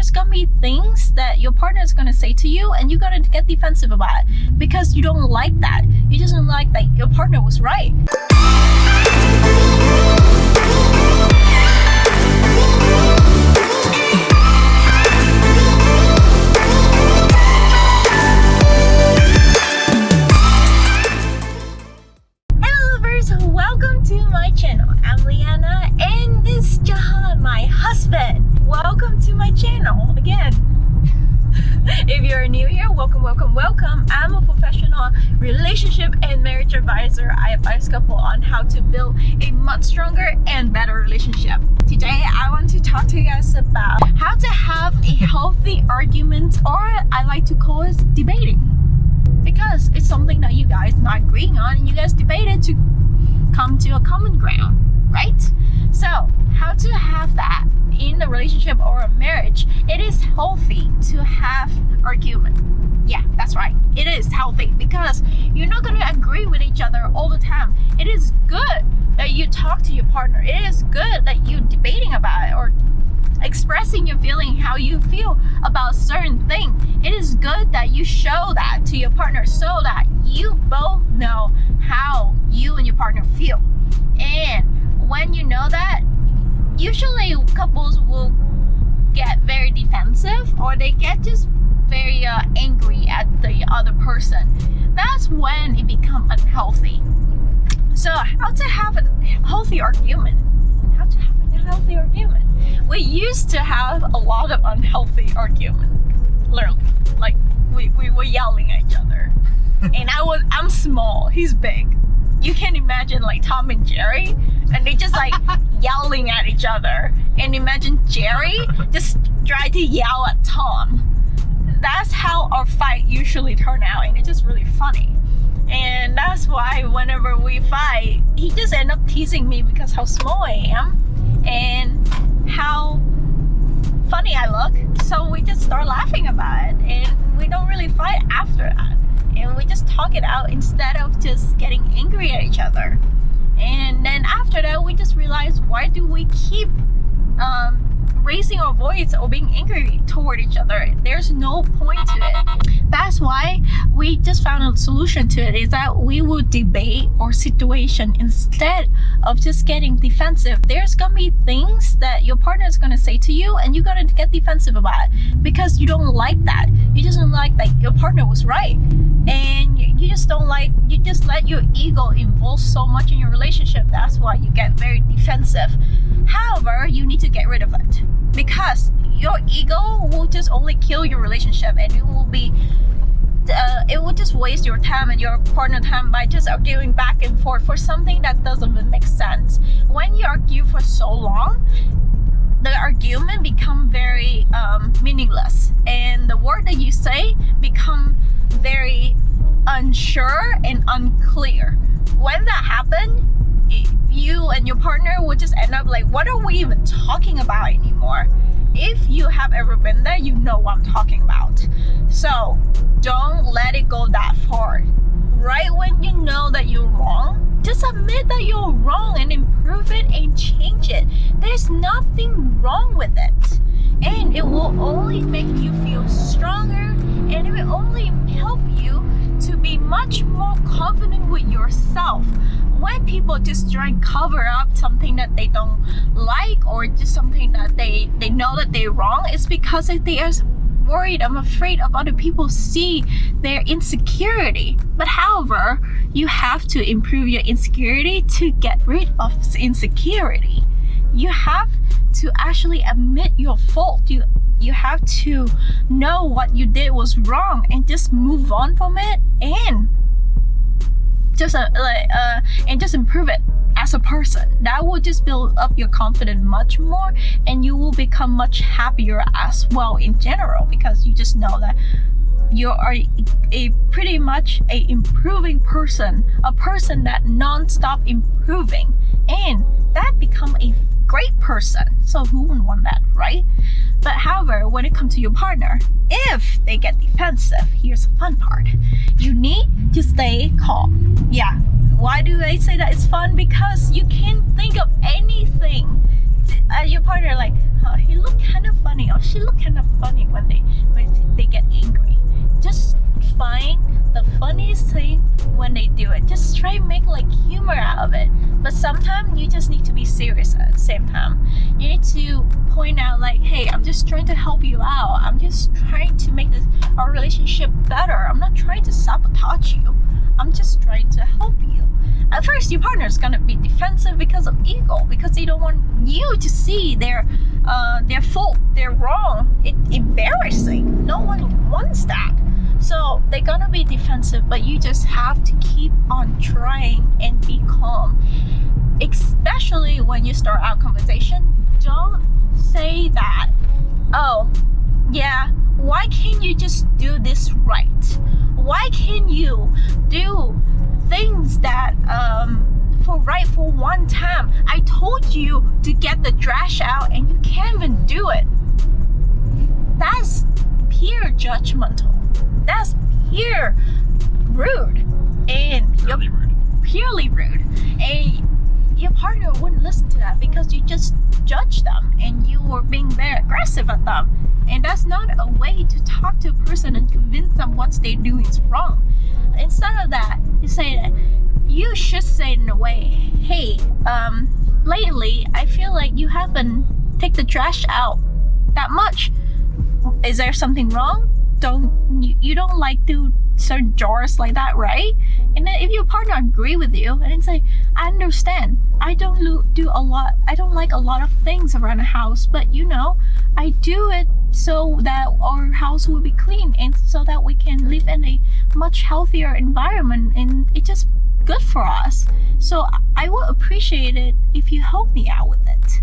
there's gonna be things that your partner is gonna say to you and you're gonna get defensive about it because you don't like that. You just don't like that your partner was right. Welcome to my channel. I'm Liana and this is Jahan, my husband. Welcome to my channel again. If you're new here, welcome. I'm a professional relationship and marriage advisor. I advise couples on how to build a much stronger and better relationship. Today I want to talk to you guys about how to have a healthy argument, or I like to call it debating, because it's something that you guys not agreeing on and you guys debated to come to a common ground, right? So how to have that in a relationship or a marriage? It is healthy to have argument. Yeah, that's right, it is healthy, because you're not going to agree with each other all the time. It is good that you talk to your partner. It is good that you debating about it or expressing your feeling, how you feel about a certain thing. It is good that you show that to your partner so that you both know how you and your partner feel. And when you know that, usually couples will get very defensive, or they get just very angry at the other person. That's when it becomes unhealthy. So how to have a healthy argument? How to have a healthy argument? We used to have a lot of unhealthy argument. Literally, like we were yelling at each other. And I'm small, he's big. You can imagine like Tom and Jerry, and they just like yelling at each other. And imagine Jerry just try to yell at Tom. That's how our fight usually turn out, and it's just really funny. And that's why whenever we fight, he just end up teasing me because how small I am and how funny I look. So we just start laughing about it, and we don't really fight after that. And we just talk it out instead of just getting angry at each other. And then after that, we just realize, why do we keep raising our voice or being angry toward each other? There's no point to it. That's why we just found a solution to it, is that we will debate our situation instead of just getting defensive. There's gonna be things that your partner is gonna say to you and you're gonna get defensive about it because you don't like that. You just don't like that your partner was right. And you just don't like, you just let your ego involve so much in your relationship. That's why you get very defensive. However, you need to get rid of it, because your ego will just only kill your relationship, and it will be it will just waste your time and your partner time by just arguing back and forth for something that doesn't even make sense. When you argue for so long, the argument become very meaningless, and the word that you say become very unsure and unclear. When that happens, you and your partner will just end up like, what are we even talking about anymore? If you have ever been there, you know what I'm talking about. So don't let it go that far. Right when you know that you're wrong, just admit that you're wrong and improve it and change it. There's nothing wrong with it, and it will only make you feel stronger, and it will only help you to be much more confident with yourself. When people just try and cover up something that they don't like, or just something that they know that they're wrong, it's because they are worried, I'm afraid of other people see their insecurity. But however, you have to improve your insecurity to get rid of insecurity. You have to actually admit your fault. You have to know what you did was wrong and just move on from it, and just improve it as a person. That will just build up your confidence much more, and you will become much happier as well in general, because you just know that you are a pretty much a improving person, a person that non-stop improving, and that become a great person. So who wouldn't want that, right? But however, when it comes to your partner, if they get defensive, here's the fun part. You need to stay calm. Yeah, why do I say that it's fun? Because you can think of anything. Your partner like, he looked kind of funny or she looked kind of funny when they get angry. Just find the funniest thing when they do it. Just try and make like humor out of it. But sometimes you just need to be serious at the same time. You need to point out like, hey, I'm just trying to help you out. I'm just trying to make our relationship better. I'm not trying to sabotage you. I'm just trying to help you. At first, your partner is gonna be defensive because of ego, because they don't want you to see their fault, they're wrong. It's embarrassing. No one wants that. So they're gonna be defensive, but you just have to keep on trying and be calm. Especially when you start our conversation, don't say that, oh, yeah, why can't you just do this right? Why can't you do things that for one time? I told you to get the trash out and you can't even do it. That's pure judgmental. That's pure rude. And purely rude. And your partner wouldn't listen to that because you just judged them and you were being very aggressive at them. And that's not a way to talk to a person and convince them what they're doing is wrong. Instead of that, you should say in a way, hey, lately I feel like you haven't taken the trash out that much. Is there something wrong? You don't like to certain jars like that, right? And then if your partner agree with you and then say, I understand, I don't like a lot of things around the house, but I do it so that our house will be clean and so that we can live in a much healthier environment, and it's just good for us. So I would appreciate it if you help me out with it.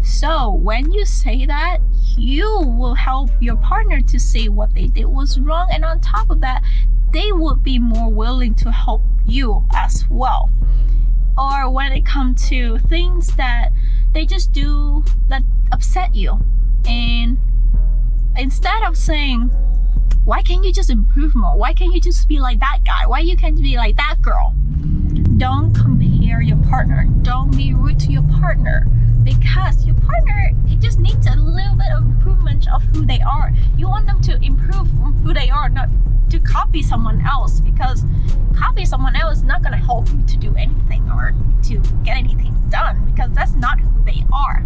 So when you say that, you will help your partner to see what they did was wrong, and on top of that, they would be more willing to help you as well. Or when it comes to things that they just do that upset you, and instead of saying, why can't you just improve more? Why can't you just be like that guy? Why you can't be like that girl? Don't compare your partner. Don't be rude to your partner, because your partner, it just needs a little bit of improvement of who they are. You want them to improve who they are, not to copy someone else, because copy someone else is not going to help you to do anything or to get anything done, because that's not who they are.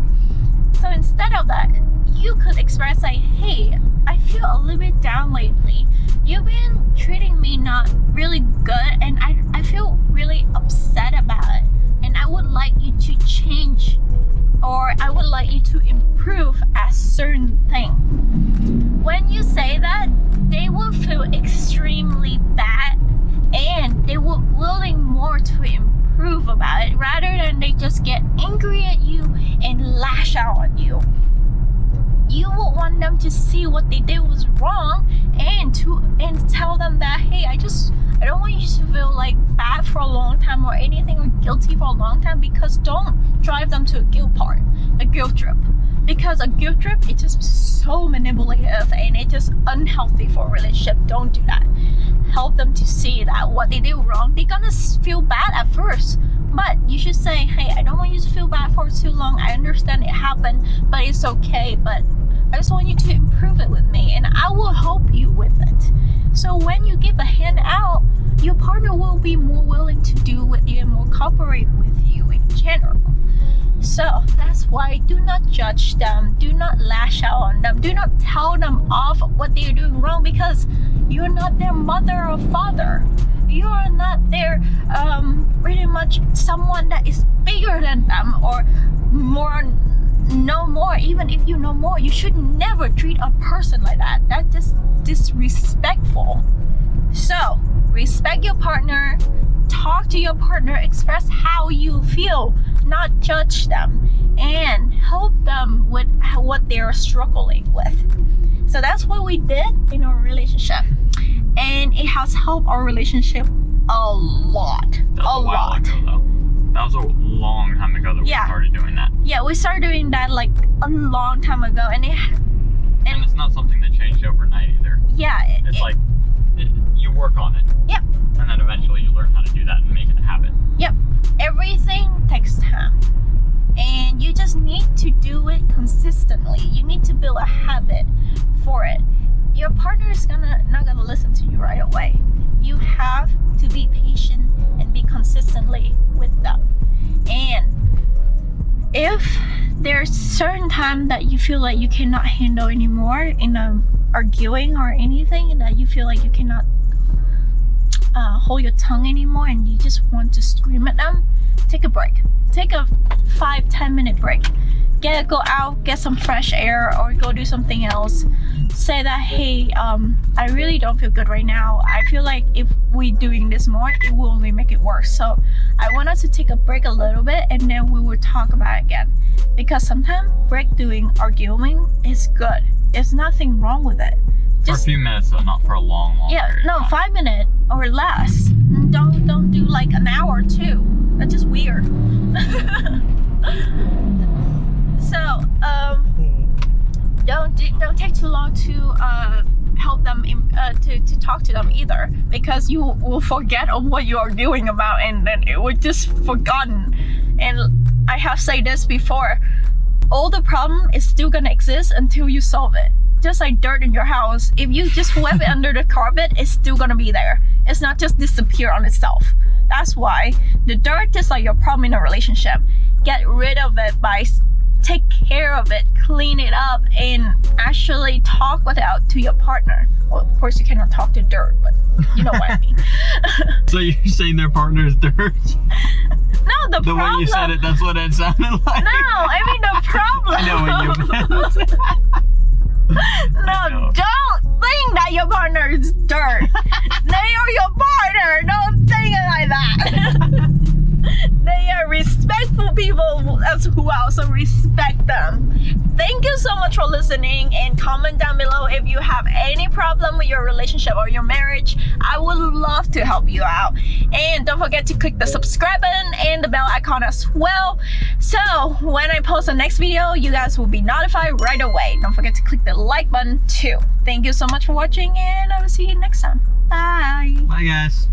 So instead of that, you could express like, hey, I feel a little bit down lately. You've been treating me not really good, and I feel really upset about it, and I would like you to change, or I would like you to improve a certain thing. When you say that, they will feel extremely bad, and they will willing more to improve about it, rather than they just get angry at you and lash out on you. You will want them to see what they did was wrong, and tell them that, hey, I don't want you to feel like bad for a long time or anything, or guilty for a long time, because don't drive them to a guilt trip. Because a guilt trip, it's just so manipulative and it's just unhealthy for a relationship. Don't do that. Help them to see that what they did wrong, they're gonna feel bad at first. But you should say, hey, I don't want you to feel bad for too long. I understand it happened, but it's okay. But I just want you to improve it with me, and I will help you with it. So when you give a hand out, your partner will be more willing to do with you and more cooperate with you in general. So that's why do not judge them. Do not lash out on them. Do not tell them off what they're doing wrong, because you're not their mother or father. You are not their pretty much someone that is bigger than them or know more. Even if you know more, you should never treat a person like that. That's just disrespectful. So respect your partner, talk to your partner, express how you feel, not judge them, and help them with what they're struggling with. So that's what we did in our relationship, and it has helped our relationship a lot. That was a while ago, though. That was a long time ago that we started doing that. Yeah, we started doing that like a long time ago, and it's not something that changed overnight either. Yeah, it's like you work on it. Yep. And then eventually you learn how to do that and make it a habit. Yep. Everything takes time, and you just need to do it consistently. right away. You have to be patient and be consistently with them. And if there's certain time that you feel like you cannot handle anymore in arguing or anything, that you feel like you cannot hold your tongue anymore and you just want to scream at them, take a break. Take a 5-10 minute break. Go out, get some fresh air, or go do something else. Say that, hey, I really don't feel good right now. I feel like if we doing this more, it will only make it worse. So I want us to take a break a little bit, and then we will talk about it again. Because sometimes break doing arguing is good. There's nothing wrong with it. For a few minutes, though, not for a long period of time. 5 minutes or less. Don't do like an hour or two. That's just weird. So don't take too long to help them to talk to them either, because you will forget of what you are arguing about, and then it will just forgotten. And I have said this before, all the problem is still gonna exist until you solve it. Just like dirt in your house, if you just sweep it under the carpet, it's still gonna be there. It's not just disappear on itself. That's why the dirt is like your problem in a relationship. Get rid of it by take care of it, clean it up, and actually talk with it out to your partner. Well, of course you cannot talk to dirt, but you know what I mean. So you're saying their partner is dirt? No, the problem. The way you said it, that's what it sounded like. No, I mean the problem. I know what you meant. No, don't think that your partner is dirt. They are your partner. Don't think it like that. They are respectful people as who also respect them. Thank you so much for listening, and comment down below if you have any problem with your relationship or your marriage. I would love to help you out. And don't forget to click the subscribe button and the bell icon as well. So when I post the next video, you guys will be notified right away. Don't forget to click the like button too. Thank you so much for watching, and I will see you next time. Bye. Bye guys.